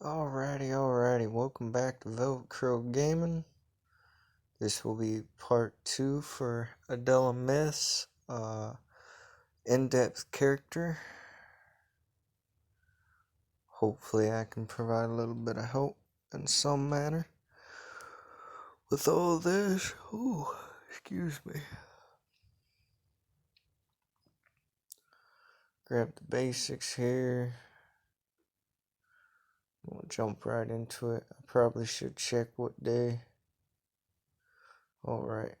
Alrighty, welcome back to Velvet Crow Gaming. This will be part 2 for Adelamyth's in-depth character. Hopefully I can provide a little bit of help in some manner with all this. Ooh, excuse me. Grab the basics here. We'll jump right into it. I probably should check what day. Alright,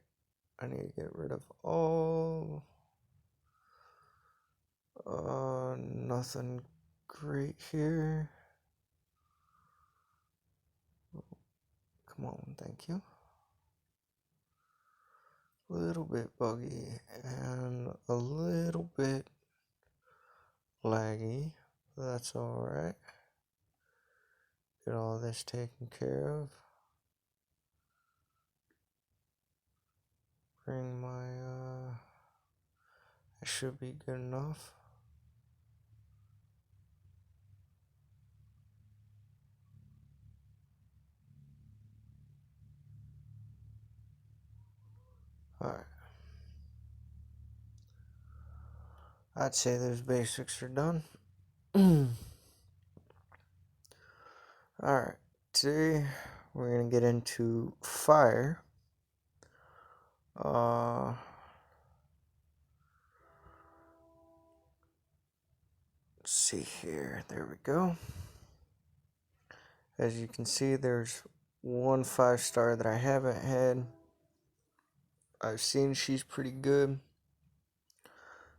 I need to get rid of all. Nothing great here. Come on, thank you. A little bit buggy and a little bit laggy, but that's alright. Get all this taken care of. Bring my, that should be good enough. Alright. I'd say those basics are done. Alright, today we're gonna get into fire. Let's see here, there we go. As you can see, there's one 5-star that I haven't had. I've seen she's pretty good.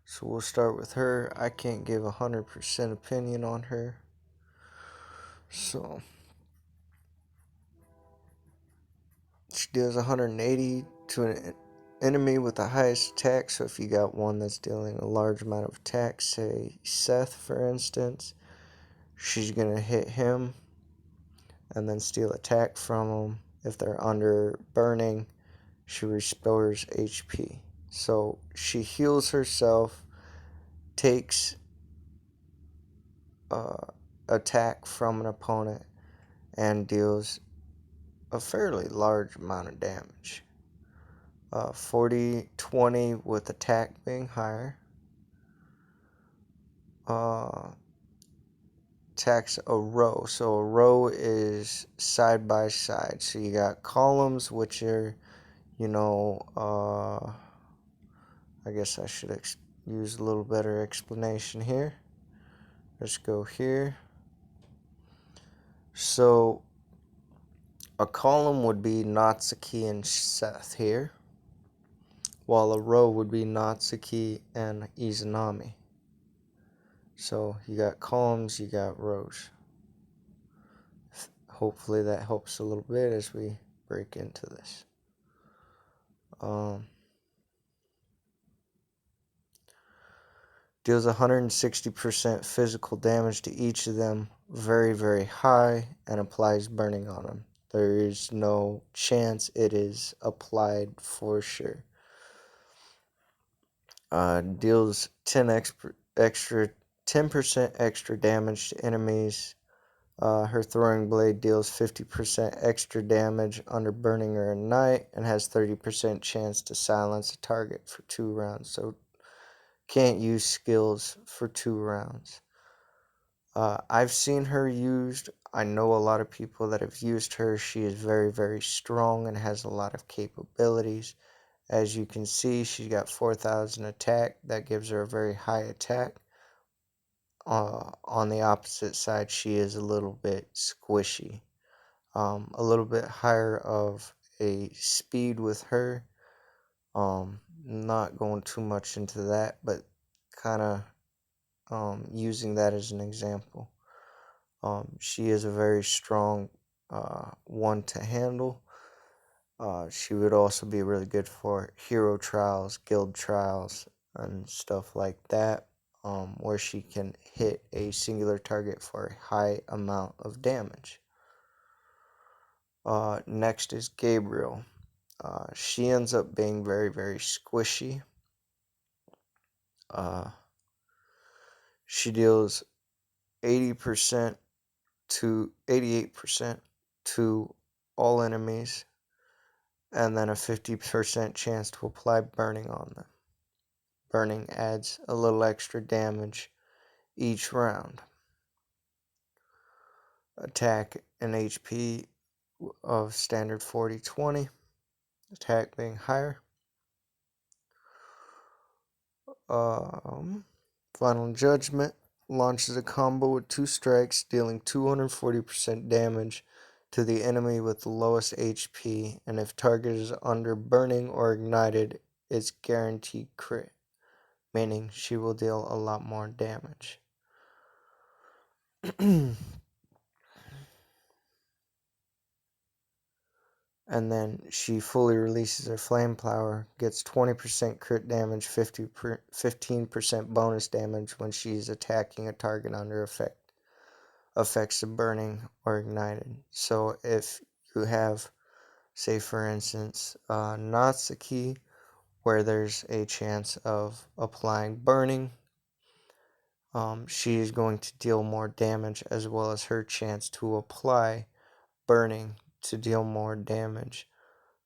So we'll start with her. I can't give 100% opinion on her. So she deals 180 to an enemy with the highest attack. So if you got one that's dealing a large amount of attack, say Seth for instance, she's going to hit him and then steal attack from him. If they're under burning, she restores HP. So she heals herself, takes attack from an opponent, and deals a fairly large amount of damage. 40-20 with attack being higher. Attacks a row. So a row is side by side. So you got columns, which are, I guess I should use a little better explanation here. Let's go here. So a column would be Natsuki and Seth here, while a row would be Natsuki and Izanami. So you got columns, you got rows. Hopefully that helps a little bit as we break into this. Deals 160% physical damage to each of them, very, very high, and applies burning on them. There is no chance it is applied for sure. Deals 10% extra damage to enemies. Her throwing blade deals 50% extra damage under burning or a night, and has 30% chance to silence a target for 2 rounds. So can't use skills for 2 rounds. I've seen her used. I know a lot of people that have used her. She is very, very strong and has a lot of capabilities. As you can see, she's got 4,000 attack. That gives her a very high attack. On the opposite side, she is a little bit squishy. A little bit higher of a speed with her. Not going too much into that, but kind of using that as an example. She is a very strong one to handle. She would also be really good for hero trials, guild trials, and stuff like that, where she can hit a singular target for a high amount of damage. Next is Gabriel. She ends up being very, very squishy. She deals 80% to 88% to all enemies, and then a 50% chance to apply burning on them. Burning adds a little extra damage each round. Attack and HP of standard 40-20, attack being higher. Final Judgment launches a combo with 2 strikes, dealing 240% damage to the enemy with the lowest HP, and if target is under burning or ignited, it's guaranteed crit, meaning she will deal a lot more damage. And then she fully releases her Flamethrower, gets 20% crit damage, 15% bonus damage when she's attacking a target under effects of burning or ignited. So if you have, say for instance, Natsuki, where there's a chance of applying burning, she is going to deal more damage, as well as her chance to apply burning to deal more damage.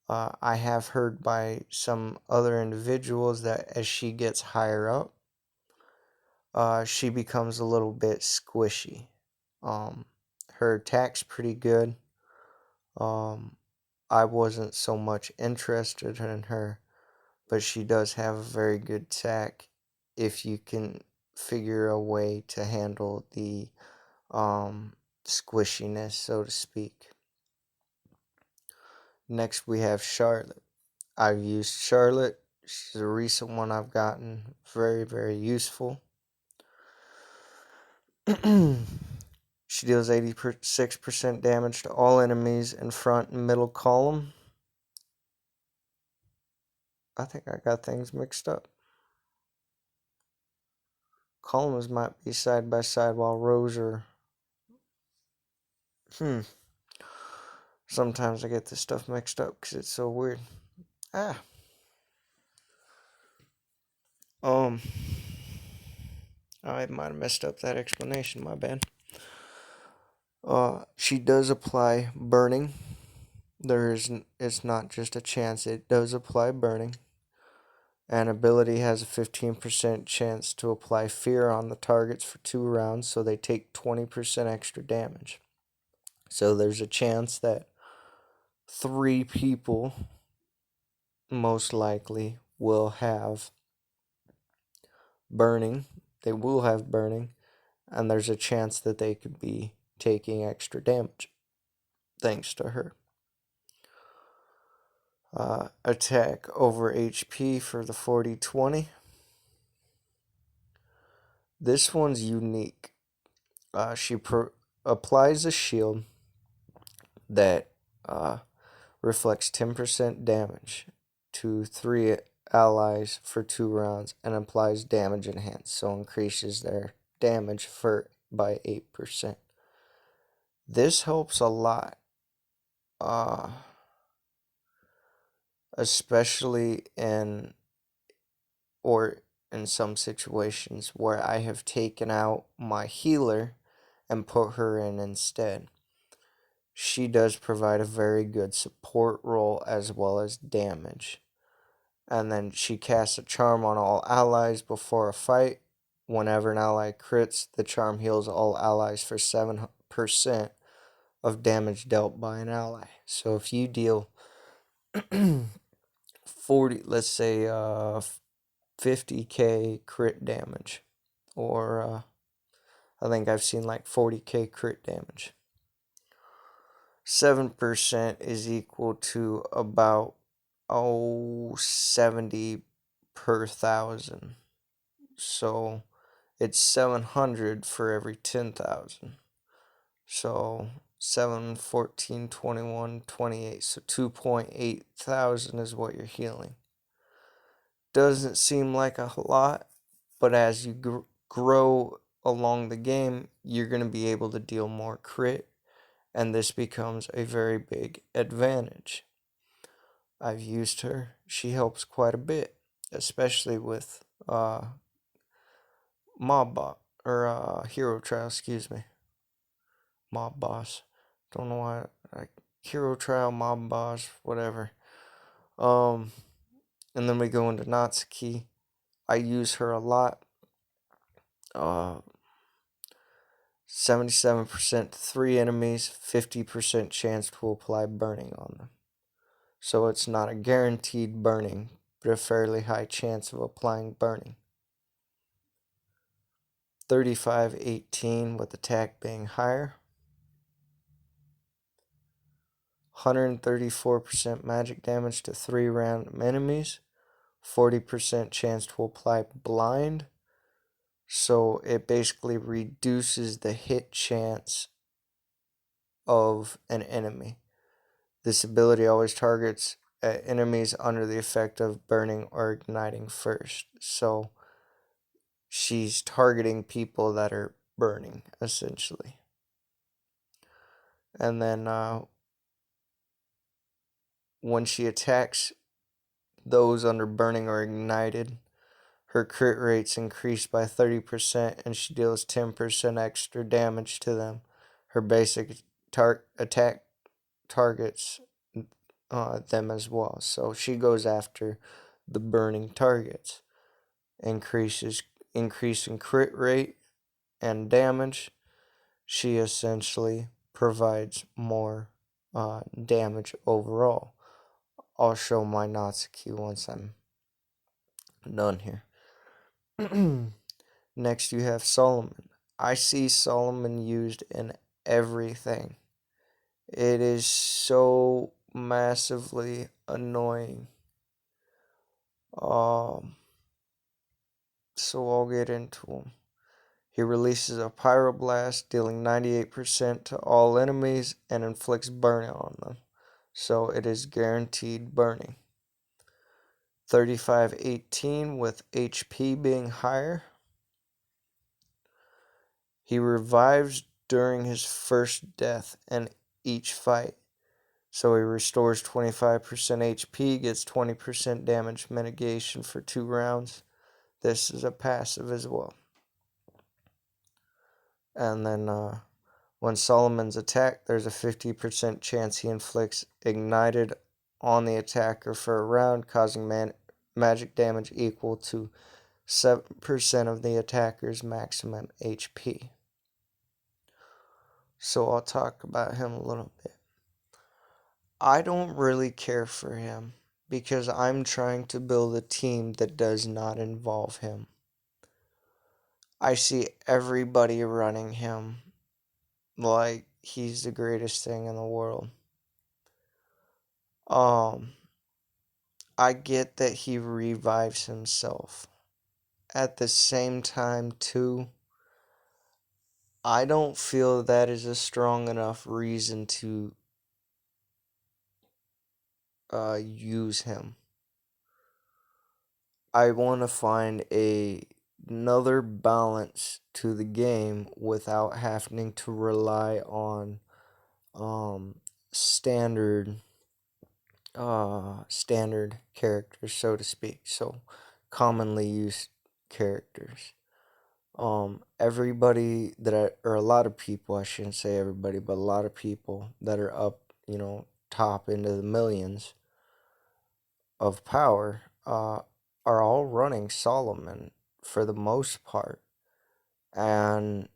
I have heard by some other individuals that as she gets higher up, she becomes a little bit squishy. Her attack's pretty good. I wasn't so much interested in her, but she does have a very good attack if you can figure a way to handle the squishiness, so to speak. Next, we have Charlotte. I've used Charlotte. She's a recent one I've gotten. Very, very useful. She deals 86% damage to all enemies in front and middle column. I think I got things mixed up. Columns might be side by side while rows are... Sometimes I get this stuff mixed up because it's so weird. I might have messed up that explanation, my bad. She does apply burning. It's not just a chance, it does apply burning. An ability has a 15% chance to apply fear on the targets for 2 rounds, so they take 20% extra damage. So there's a chance that 3 people, most likely, will have burning. They will have burning, and there's a chance that they could be taking extra damage thanks to her. Attack over HP for the 40-20. This one's unique. She applies a shield that reflects 10% damage to 3 allies for 2 rounds and applies damage enhanced, so increases their damage by 8%. This helps a lot, especially in some situations where I have taken out my healer and put her in instead. She does provide a very good support role as well as damage. And then she casts a charm on all allies before a fight. Whenever an ally crits, the charm heals all allies for 7% of damage dealt by an ally. So if you deal 40, let's say 50k crit damage, or I think I've seen like 40k crit damage, 7% is equal to about 70 per 1,000. So it's 700 for every 10,000. So 7, 14, 21, 28. So 2.8 thousand is what you're healing. Doesn't seem like a lot, but as you grow along the game, you're going to be able to deal more crit, and this becomes a very big advantage. I've used her. She helps quite a bit, especially with Mobbot, or Hero Trial, excuse me. mob boss. Don't know why. Like hero trial, mob boss, whatever. Um, and then we go into Natsuki. I use her a lot. Uh, 77% to 3 enemies, 50% chance to apply burning on them. So it's not a guaranteed burning, but a fairly high chance of applying burning. 35-18 with attack being higher. 134% magic damage to 3 random enemies. 40% chance to apply blind. So it basically reduces the hit chance of an enemy. This ability always targets enemies under the effect of burning or igniting first. So she's targeting people that are burning, essentially. And then when she attacks those under burning or ignited, her crit rates increase by 30% and she deals 10% extra damage to them. Her basic attack targets them as well. So she goes after the burning targets. Increase in crit rate and damage. She essentially provides more damage overall. I'll show my Natsuki once I'm done here. Next, you have Solomon. I see Solomon used in everything. It is so massively annoying. So I'll get into him. He releases a pyroblast, dealing 98% to all enemies and inflicts burning on them. So it is guaranteed burning. 35-18 with HP being higher. He revives during his first death and each fight. So he restores 25% HP, gets 20% damage mitigation for 2 rounds. This is a passive as well. And then when Solomon's attacked, there's a 50% chance he inflicts ignited on the attacker for a round, causing magic damage equal to 7% of the attacker's maximum HP. So I'll talk about him a little bit. I don't really care for him because I'm trying to build a team that does not involve him. I see everybody running him like he's the greatest thing in the world. I get that he revives himself. At the same time, too, I don't feel that is a strong enough reason to use him. I want to find another balance to the game without having to rely on standard standard characters, so to speak. So commonly used characters. Everybody or a lot of people, I shouldn't say everybody, but a lot of people that are up, top into the millions of power, are all running Solomon for the most part. And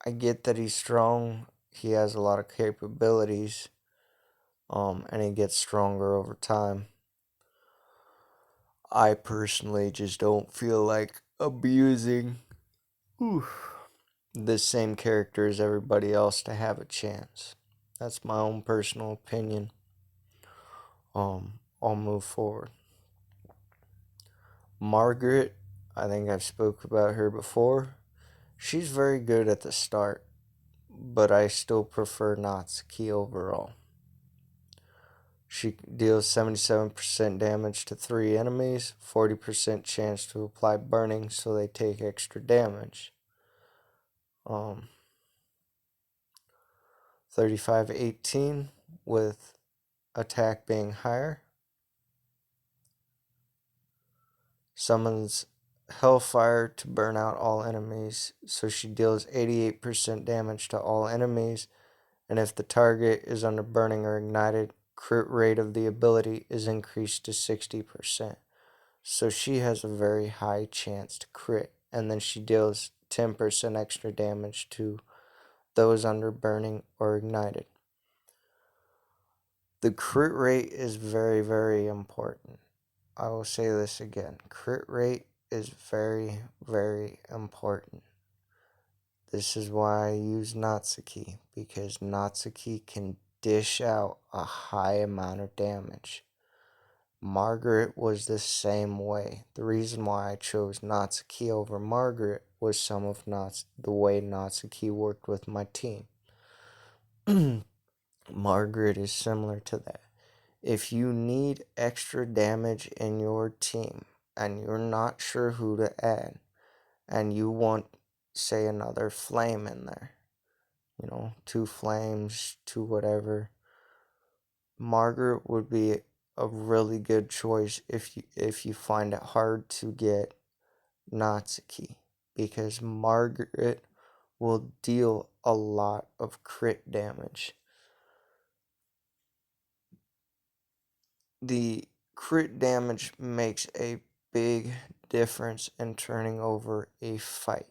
I get that he's strong, he has a lot of capabilities, and he gets stronger over time. I personally just don't feel like abusing the same character as everybody else to have a chance. That's my own personal opinion. I'll move forward. Margaret, I think I've spoke about her before. She's very good at the start, but I still prefer Natsuki overall. She deals 77% damage to 3 enemies, 40% chance to apply burning so they take extra damage. 35-18 with attack being higher. Summons Hellfire to burn out all enemies, so she deals 88% damage to all enemies, and if the target is under burning or ignited, crit rate of the ability is increased to 60%. So she has a very high chance to crit, and then she deals 10% extra damage to those under burning or ignited. The crit rate is very, very important. I will say this again. Crit rate is very, very important. This is why I use Natsuki, because Natsuki can dish out a high amount of damage. Margaret was the same way. The reason why I chose Natsuki over Margaret was some of the way Natsuki worked with my team. Margaret is similar to that. If you need extra damage in your team and you're not sure who to add, and you want, say, another flame in there, 2 flames, 2 whatever, Margaret would be a really good choice if you find it hard to get Natsuki, because Margaret will deal a lot of crit damage. The crit damage makes a big difference in turning over a fight.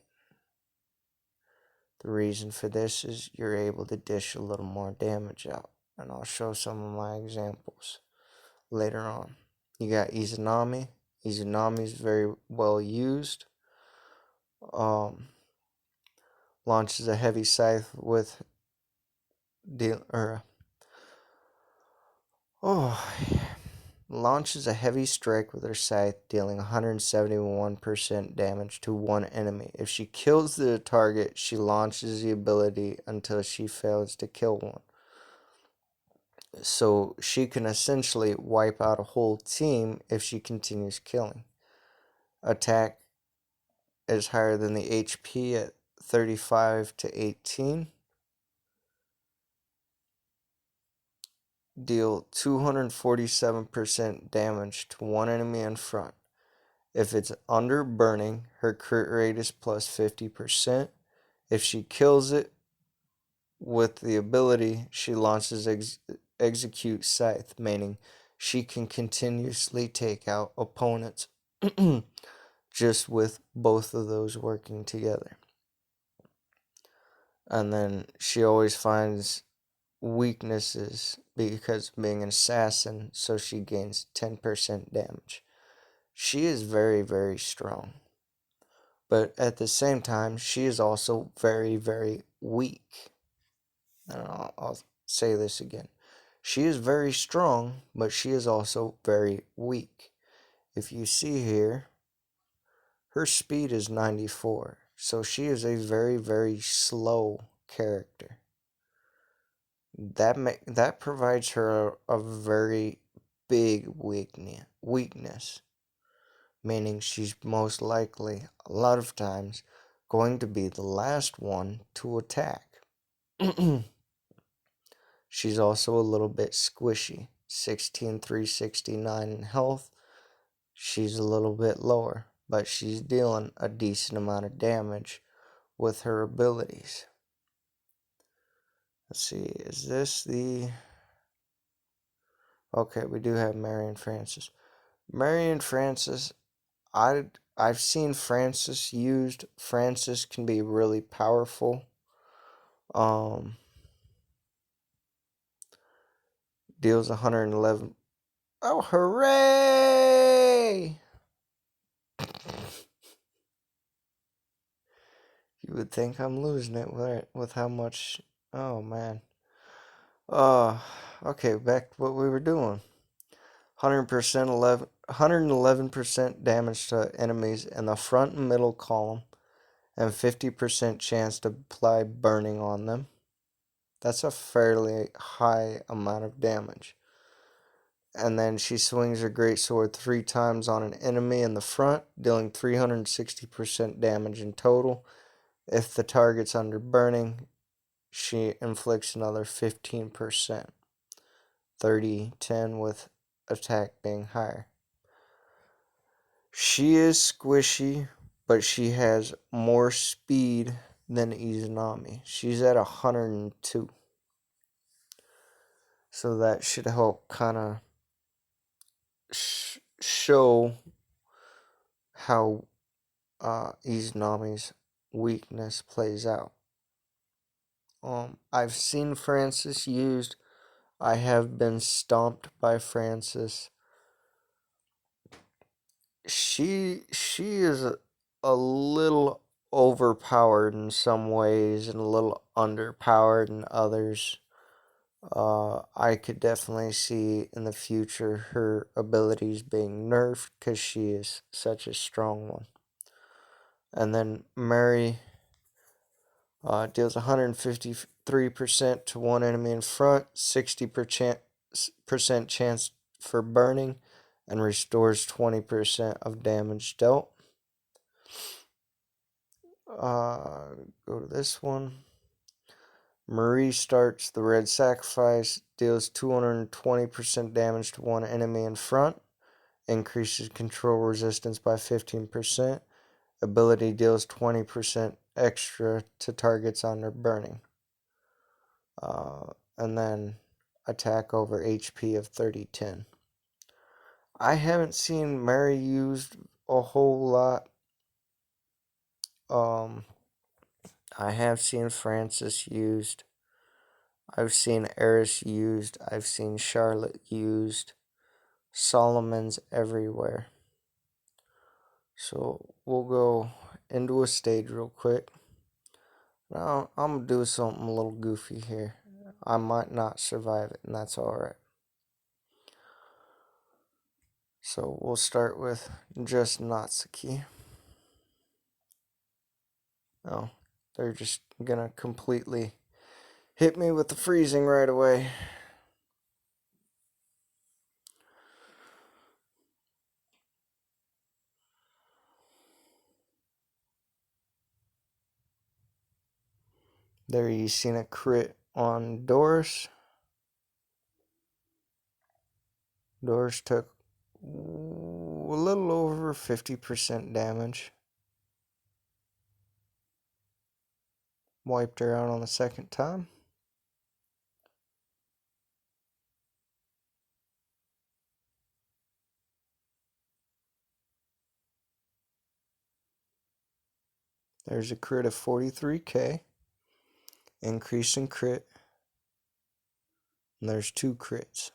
The reason for this is you're able to dish a little more damage out, and I'll show some of my examples later on. You got Izanami. Izanami is very well used. Launches a heavy scythe with launches a heavy strike with her scythe, dealing 171% damage to one enemy. If she kills the target, she launches the ability until she fails to kill one. So she can essentially wipe out a whole team if she continues killing. Attack is higher than the HP at 35 to 18. Deal 247% damage to one enemy in front. If it's under burning, her crit rate is plus 50%. If she kills it with the ability, she launches execute scythe, meaning she can continuously take out opponents just with both of those working together. And then she always finds weaknesses because being an assassin, so she gains 10% damage. She is very, very strong. But at the same time, she is also very, very weak. And I'll say this again. She is very strong, but she is also very weak. If you see here, her speed is 94. So she is a very, very slow character. That provides her a very big weakness, meaning she's most likely, a lot of times, going to be the last one to attack. She's also a little bit squishy. 16,369 in health. She's a little bit lower, but she's dealing a decent amount of damage with her abilities. Let's see, is this the... Okay, we do have Marion Francis. Marion Francis, I've seen Francis used. Francis can be really powerful. Deals 111. Oh, hooray! You would think I'm losing it with how much... Oh, man. Okay, back to what we were doing. 111% damage to enemies in the front and middle column, and 50% chance to apply burning on them. That's a fairly high amount of damage. And then she swings her greatsword 3 times on an enemy in the front, dealing 360% damage in total. If the target's under burning, she inflicts another 15%. 30, 10 with attack being higher. She is squishy, but she has more speed than Izanami. She's at 102. So that should help kind of show how Izanami's weakness plays out. I've seen Francis used. I have been stomped by Francis. She is a little overpowered in some ways and a little underpowered in others. I could definitely see in the future her abilities being nerfed because she is such a strong one. And then Mary deals 153% to one enemy in front, 60% chance for burning, and restores 20% of damage dealt. Go to this one. Marie starts the Red Sacrifice, deals 220% damage to one enemy in front, increases control resistance by 15%. Ability deals 20% extra to targets under burning. And then attack over HP of 30-10. I haven't seen Mary used a whole lot. I have seen Francis used. I've seen Eris used. I've seen Charlotte used. Solomon's everywhere. So we'll go into a stage real quick. Now I'm gonna do something a little goofy here. I might not survive it, and that's alright. So we'll start with just Natsuki. Oh, they're just gonna completely hit me with the freezing right away. There you seen a crit on Doris. Doris took a little over 50% damage. Wiped her out on the second time. There's a crit of 43k. Increase in crit. And there's 2 crits.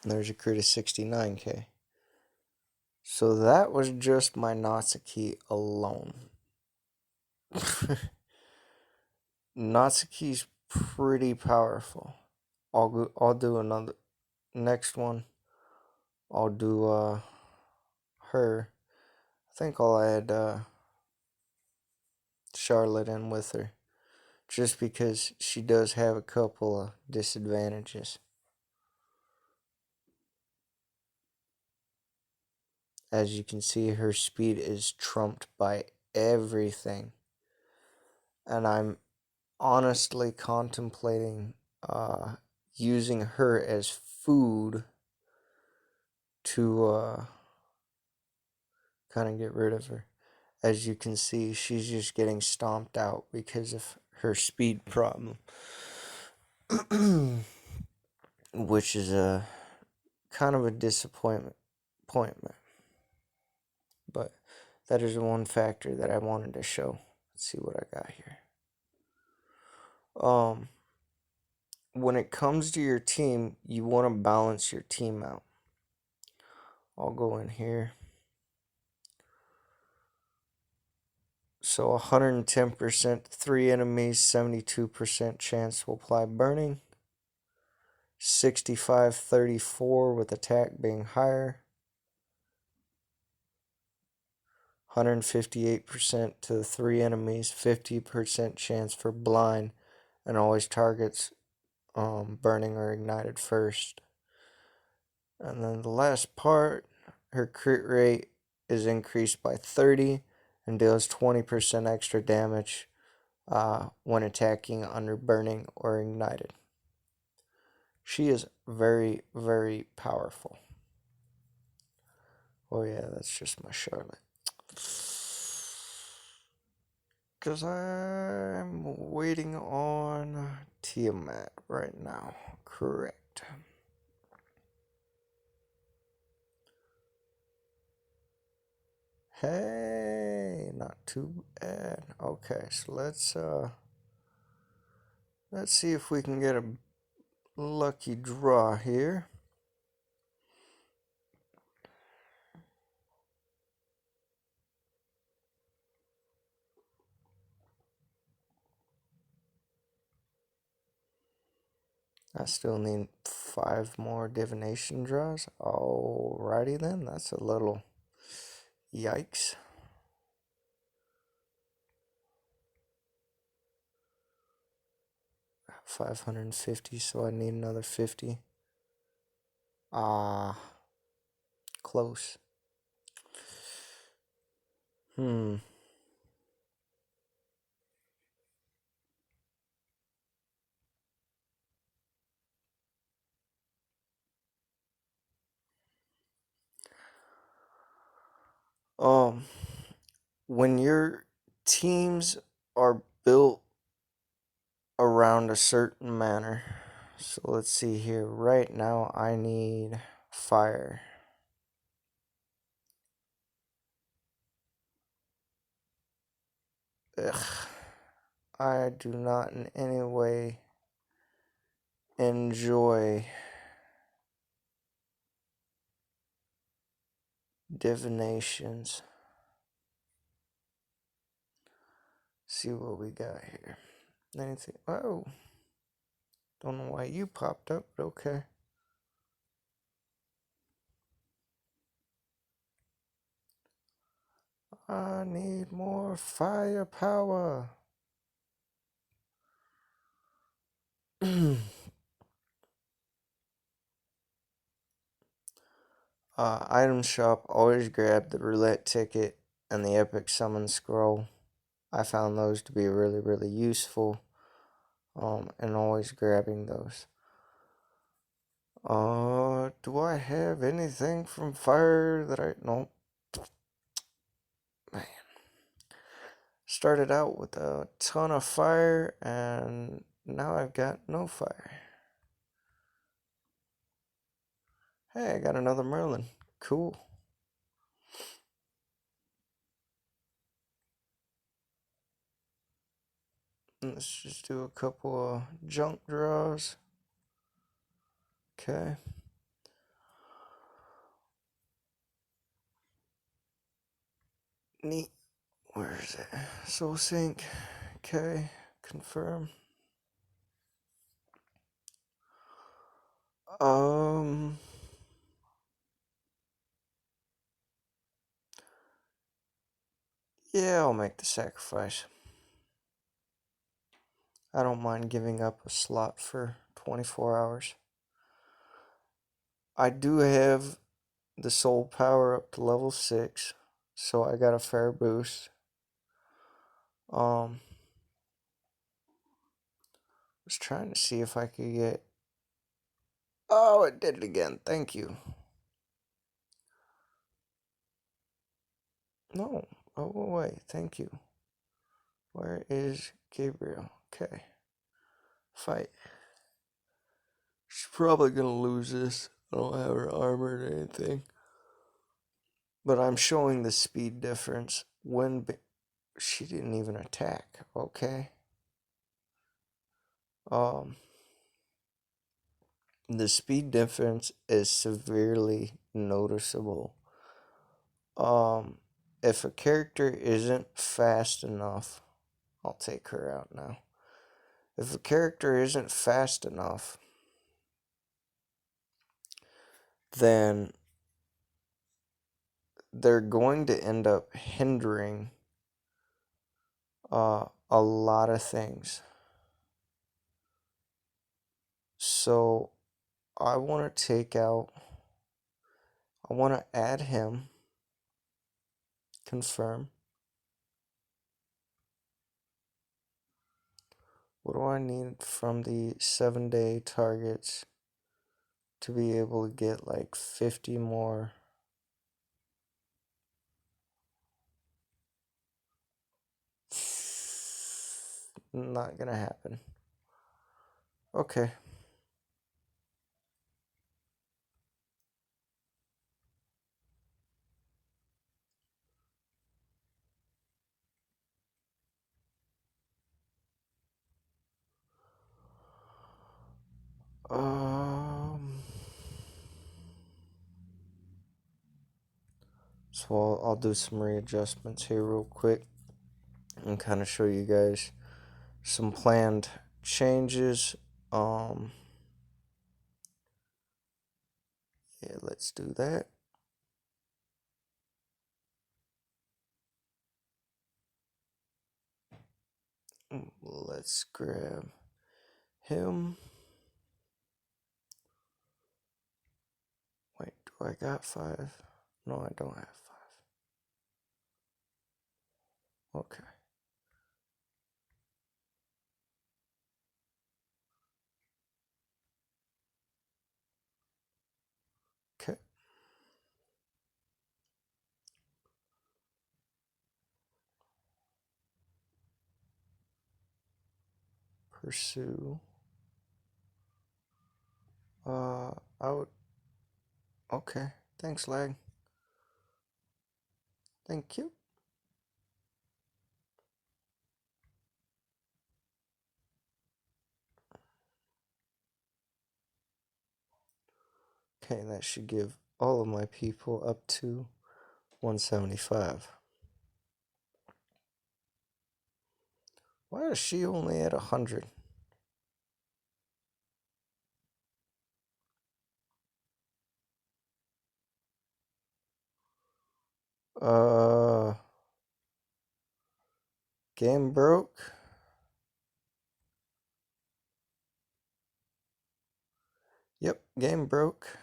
And there's a crit of 69k. So that was just my Natsuki alone. Natsuki's pretty powerful. I'll do another next one. I'll do her. I think I'll add Charlotte in with her, just because she does have a couple of disadvantages. As you can see, her speed is trumped by everything, and I'm honestly contemplating using her as food to kind of get rid of her. As you can see, she's just getting stomped out because of her speed problem. Which is a kind of a disappointment. But that is one factor that I wanted to show. Let's see what I got here. When it comes to your team, you want to balance your team out. I'll go in here. So 110%, 3 enemies, 72% chance to apply burning. 65-34 with attack being higher. 158% to the 3 enemies, 50% chance for blind, and always targets burning or ignited first. And then the last part, her crit rate is increased by 30 and deals 20% extra damage when attacking under burning or ignited. She is very, very powerful. Oh yeah, that's just my Charlotte. Because I'm waiting on Tiamat right now. Correct. Hey, not too bad. Okay, so let's see if we can get a lucky draw here. I still need 5 more divination draws. Alrighty then, that's a little yikes. $550, so I need another 50. Ah, close. Hmm. Um, when your teams are built around a certain manner, so let's see here. Right now, I need fire. Ugh. I do not in any way enjoy divinations. See what we got here. Anything? Oh, don't know why you popped up, but okay. I need more firepower. Item shop, always grab the roulette ticket and the epic summon scroll. I found those to be really, really useful. And always grabbing those. Do I have anything from fire that I no? Man, started out with a ton of fire, and now I've got no fire. Hey, I got another Merlin. Cool. Let's just do a couple of junk draws. Okay. Neat. Where is it? Soul Sync. Okay. Confirm. Um. Yeah, I'll make the sacrifice. I don't mind giving up a slot for 24 hours. I do have the soul power up to level 6, so I got a fair boost. Was trying to see if I could get. Oh, it did it again. Thank you. No. Oh, wait. Thank you. Where is Gabriel? Okay. Fight. She's probably gonna lose this. I don't have her armored or anything. But I'm showing the speed difference when she didn't even attack. Okay. Um, the speed difference is severely noticeable. Um, if a character isn't fast enough, I'll take her out now. If a character isn't fast enough, then they're going to end up hindering a lot of things. So I want to I want to add him, confirm. What do I need from the 7-day targets to be able to get like 50 more Not gonna happen. Okay. Um. So I'll do some readjustments here real quick and kind of show you guys some planned changes. Um. Yeah, let's do that. Let's grab him. Wait, do I got 5? No, I don't have 5. Okay. Okay. Pursue. I would. Okay. Thanks, lag. Thank you. Okay, that should give all of my people up to 175. Why is she only at 100? Uh, game broke. Yep, game broke.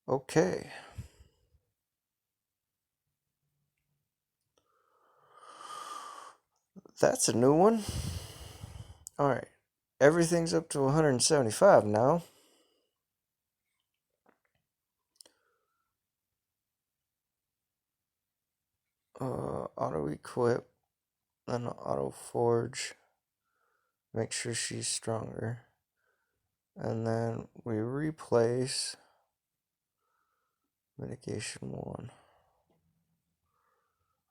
Okay. That's a new one. Alright. Everything's up to 175 now. Auto equip, then auto forge. Make sure she's stronger. And then we replace mitigation 1.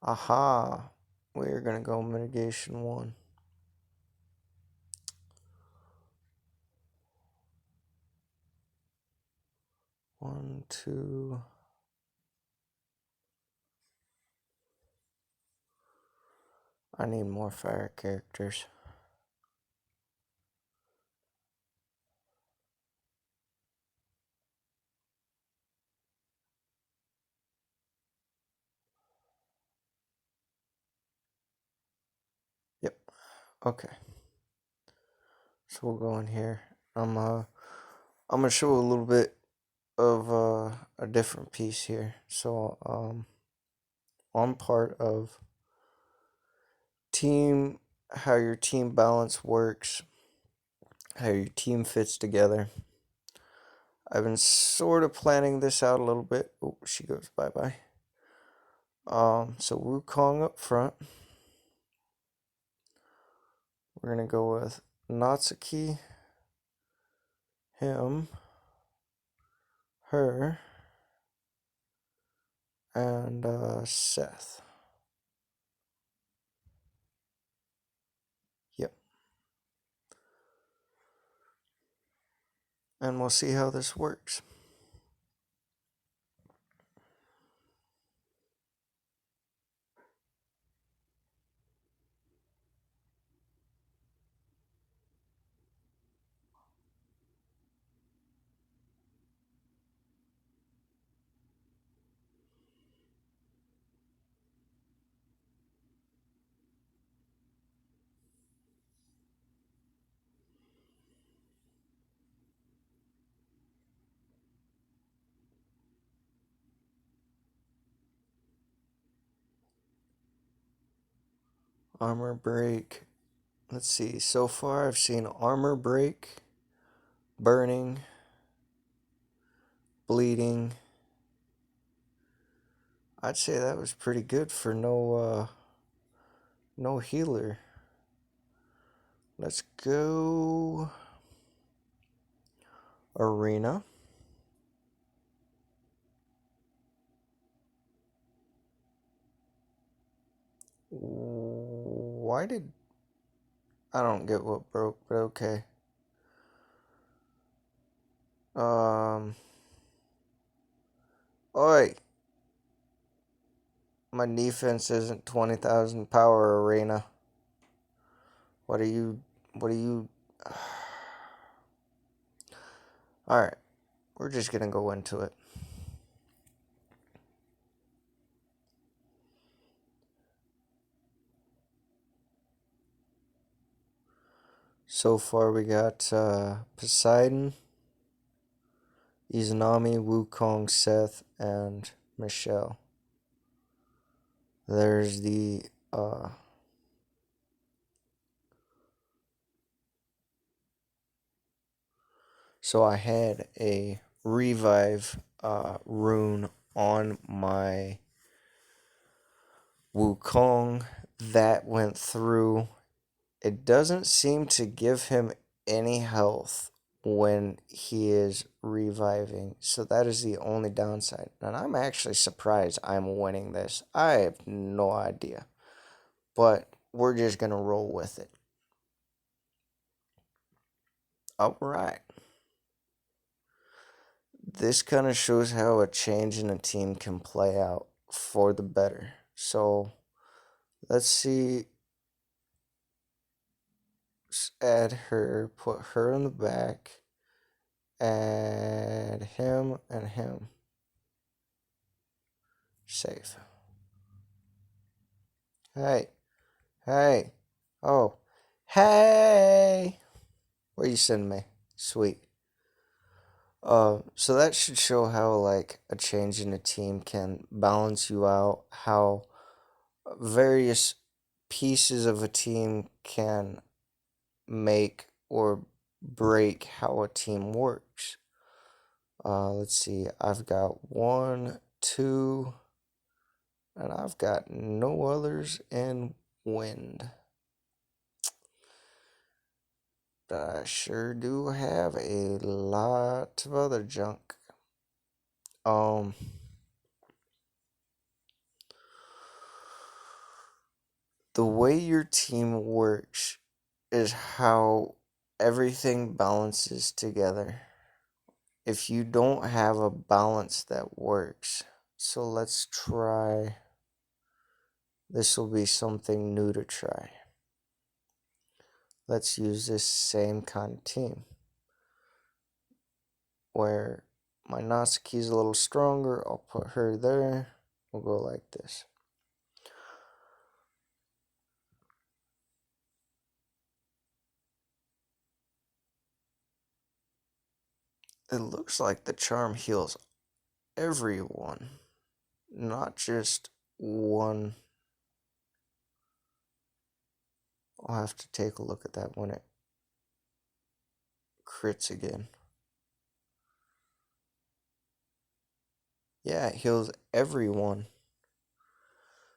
Aha! We're gonna go mitigation 1. 1, 2. I need more fire characters. Yep. Okay. So we'll go in here. I'm gonna show a little bit of a different piece here. So on part of team, how your team balance works, how your team fits together. I've been sort of planning this out a little bit. Oh, she goes bye bye. So Wukong up front. We're gonna go with Natsuki, him, her, and Seth. Yep. And we'll see how this works. Armor break. Let's see. So far, I've seen armor break, burning, bleeding. I'd say that was pretty good for No healer. Let's go arena. Why did... I don't get what broke, but okay. Um... Oi! My defense isn't 20,000 power arena. What are you... What are you... Alright. We're just gonna go into it. So far we got Poseidon, Izanami, Wukong, Seth, and Michelle. There's the so I had a revive rune on my Wukong that went through. It doesn't seem to give him any health when he is reviving. So that is the only downside. And I'm actually surprised I'm winning this. I have no idea. But we're just going to roll with it. Alright. This kind of shows how a change in a team can play out for the better. So let's see. Add her, put her in the back, add him and him. Save. Hey, hey, oh, hey, where you sending me? Sweet. So that should show how like a change in a team can balance you out, how various pieces of a team can make or break how a team works. Let's see, I've got one, two, and I've got no others in wind. But I sure do have a lot of other junk. Um, the way your team works is how everything balances together. If you don't have a balance that works, so let's try. This will be something new to try. Let's use this same kind of team where my Natsuki is a little stronger. I'll put her there. We'll go like this. It looks like the charm heals everyone, not just one. I'll have to take a look at that when it crits again. Yeah, it heals everyone.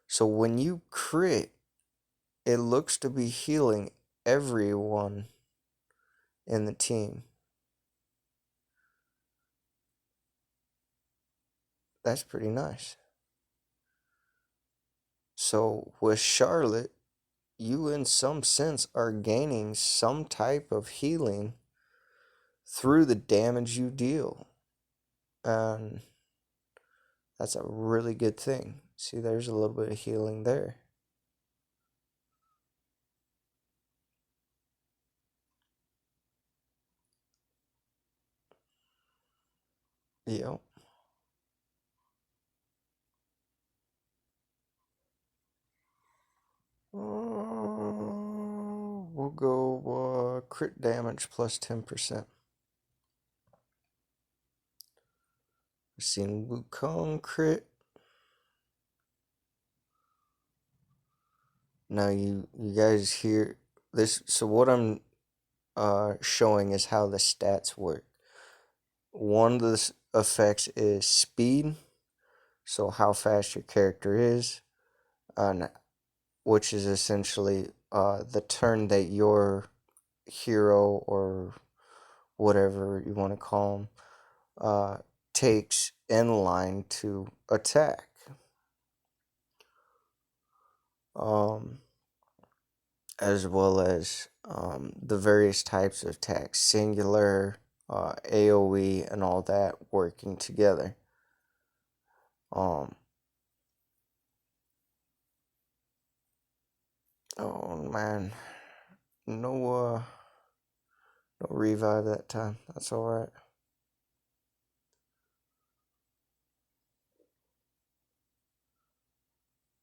So when you crit, it looks to be healing everyone in the team. That's pretty nice. So with Charlotte, you in some sense are gaining some type of healing through the damage you deal. And that's a really good thing. See, there's a little bit of healing there. Yep. We'll go crit damage plus 10%. We've seen Wukong crit. Now you guys hear this. So what I'm showing is how the stats work. One of the effects is speed, so how fast your character is. And which is essentially the turn that your hero or whatever you want to call him takes in line to attack. Um, as well as the various types of attacks, singular, AoE, and all that working together. Um, oh man, no, no revive that time. That's all right.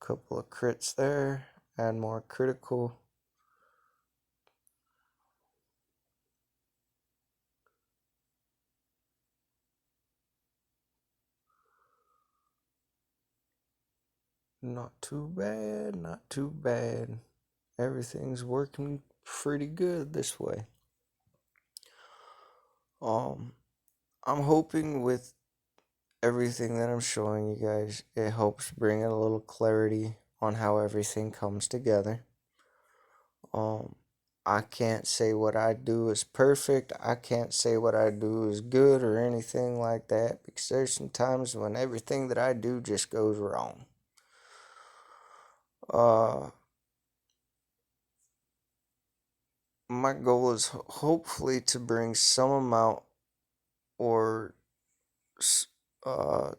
Couple of crits there, add more critical. Not too bad, not too bad. Everything's working pretty good this way. Um, I'm hoping with everything that I'm showing you guys, it helps bring a little clarity on how everything comes together. Um, I can't say what I do is perfect. I can't say what I do is good or anything like that because there's some times when everything that I do just goes wrong. Uh, my goal is hopefully to bring some amount or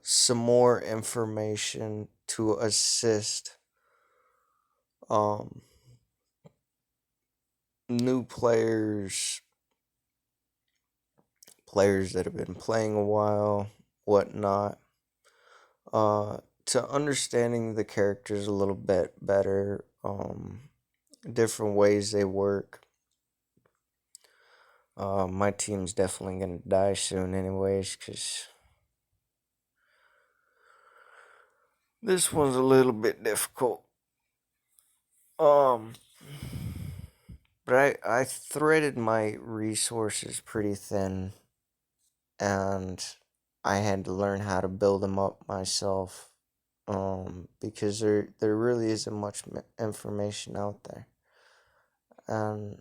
some more information to assist um, new players that have been playing a while, whatnot, to understanding the characters a little bit better, different ways they work. My team's definitely gonna die soon, anyways, because this one's a little bit difficult. Um, but I threaded my resources pretty thin, and I had to learn how to build them up myself. Because there really isn't much information out there, and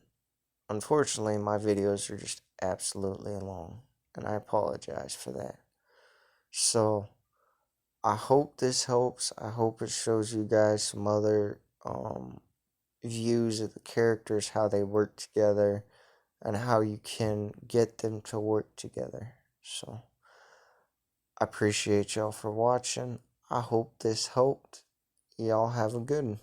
unfortunately, my videos are just absolutely long, and I apologize for that. So I hope this helps. I hope it shows you guys some other views of the characters, how they work together, and how you can get them to work together. So I appreciate y'all for watching. I hope this helped. Y'all have a good one.